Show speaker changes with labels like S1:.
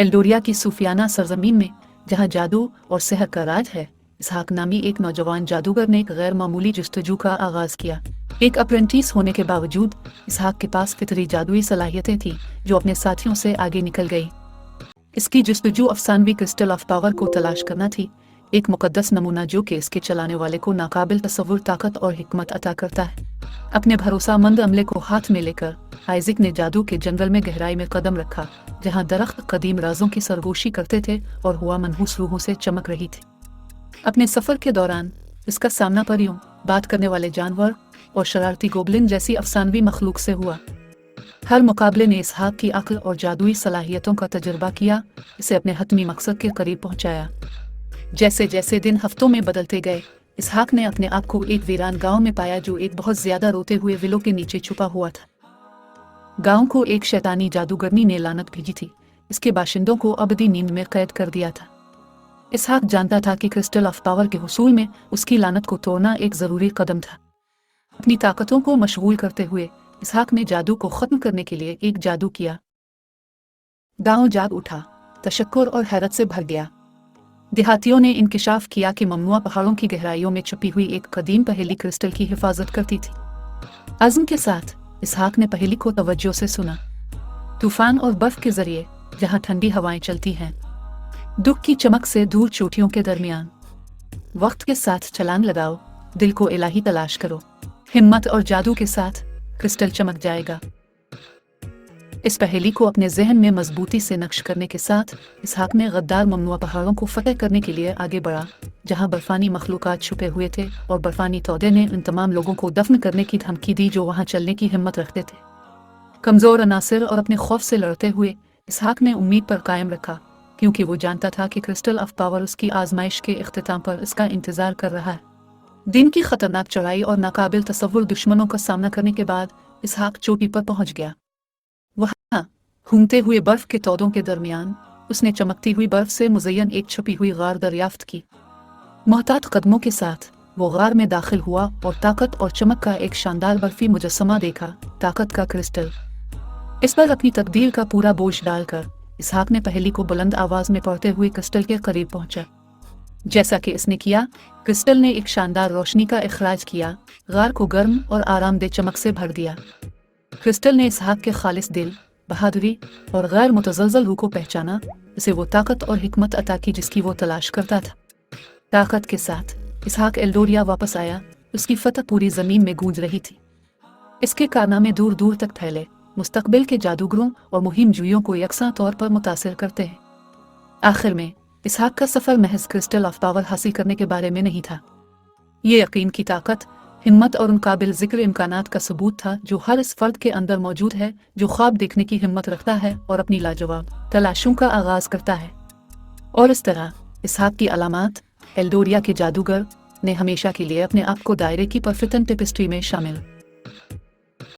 S1: Eldoria की सूफियाना सरजमीन में, जहाँ जादू और सेहर का राज है, इसहाक नामी एक नौजवान जादूगर ने एक गैर मामूली जस्तजू का आगाज किया। एक अप्रेंटिस होने के बावजूद इसहाक के पास फितरी जादुई सलाहियतें थीं जो अपने साथियों से आगे निकल गई। इसकी जस्तजू अफसानवी क्रिस्टल ऑफ पावर को तलाश करना थी, एक मुकद्दस नमूना जो कि इसके चलाने वाले को नाकाबिल तसव्वुर ताकत और हिकमत अता करता है। अपने भरोसामंद अमले को हाथ में लेकर आइज़िक ने जादू के जंगल में गहराई में कदम रखा, जहां दरख्त कदीम राजों की सरगोशी करते थे और हुआ मनहूस रूहों से चमक रही थी। अपने सफर के दौरान इसका सामना परियों, बात करने वाले जानवर और शरारती गोबलिन जैसी अफसानवी मखलूक से हुआ। हर मुकाबले ने इसहाक की अक्ल और जादुई सलाहियतों का तजुर्बा किया, इसे अपने हतमी मकसद के करीब पहुंचाया। जैसे जैसे दिन हफ्तों में बदलते गए, इसहाक ने अपने आप को एक वीरान गांव में पाया जो एक बहुत ज्यादा रोते हुए विलों के नीचे छुपा हुआ था। गांव को एक शैतानी जादूगरनी ने लानत भेजी थी, इसके बाशिंदों को अबदी नींद में कैद कर दिया था। इसहाक जानता था कि क्रिस्टल ऑफ पावर के हुसूल में उसकी लानत को तोड़ना एक जरूरी कदम था। अपनी ताकतों को मशगूल करते हुए इसहाक ने जादू को खत्म करने के लिए एक जादू किया। गांव जाग उठा, तशक्कुर और हैरत से भर गया। देहातियों ने इंकिशाफ किया कि ममनुआ पहाड़ों की गहराइयों में छुपी हुई एक कदीम पहेली क्रिस्टल की हिफाजत करती थी। अज़्म के साथ इसहाक ने पहेली को तवज्जो से सुना। तूफान और बर्फ के जरिए जहां ठंडी हवाएं चलती हैं, दुख की चमक से दूर चोटियों के दरमियान, वक्त के साथ छलांग लगाओ, दिल को इलाही तलाश करो, हिम्मत और जादू के साथ क्रिस्टल चमक जाएगा। इस पहेली को अपने जहन में मजबूती से नक्श करने के साथ इसहाक ने गद्दार ममनुआ पहाड़ों को फतेह करने के लिए आगे बढ़ा, जहां बर्फानी मखलूकात छुपे हुए थे और बर्फानी तौदे ने उन तमाम लोगों को दफन करने की धमकी दी जो वहां चलने की हिम्मत रखते थे। कमजोर अनासिर और अपने खौफ से लड़ते हुए इसहाक ने उम्मीद पर कायम रखा, क्योंकि वो जानता था कि क्रिस्टल ऑफ पावर उसकी आजमाइश के इख्तिताम पर इसका इंतजार कर रहा है। दिन की खतरनाक चढ़ाई और नाकाबिल तसव्वुर दुश्मनों का सामना करने के बाद इसहाक चोटी पर पहुंच गया। वहां घूमते हुए बर्फ के तौदों के दरमियान उसने चमकती हुई बर्फ से मुज़य्यन एक छुपी हुई गार दरियाफ्त की। मोहतात कदमों के साथ वो गार में दाखिल हुआ और ताकत और चमक का एक शानदार बर्फी मुजस्समा देखा, ताकत का क्रिस्टल। इस पर अपनी तकदीर का पूरा बोझ डालकर इसहाक ने पहेली को बुलंद आवाज में पढ़ते हुए क्रिस्टल के करीब पहुंचा। जैसा कि इसने किया, क्रिस्टल ने एक शानदार रोशनी का इखराज किया, गार को गर्म और आरामदेह चमक से भर दिया। क्रिस्टल ने इसहाक के खालिस दिल, बहादुरी और गैर मुतज़लज़ल रूह को पहचाना, इसे वो ताकत और हिकमत अता की जिसकी वो तलाश करता था। ताकत के साथ इसहाक एल्डोरिया वापस आया, उसकी फतह पूरी जमीन में गूंज रही थी। इसके कारनामे दूर दूर तक फैले, मुस्तकबिल के जादूगरों और मुहिम जुइयों को यकसा तौर पर मुतासिर करते हैं। आखिर में इसहाक का सफर महज क्रिस्टल ऑफ पावर हासिल करने के बारे में नहीं था। ये यकीन की ताकत, हिम्मत और उन काबिल जिक्र इम्कानात का सबूत था जो हर इस फर्द के अंदर मौजूद है जो ख्वाब देखने की हिम्मत रखता है और अपनी लाजवाब तलाशों का आगाज करता है। और इस तरह इसहाक की अलामात एल्डोरिया के जादूगर ने हमेशा के लिए अपने आप को दायरे की परफितन टेपिस्ट्री में शामिल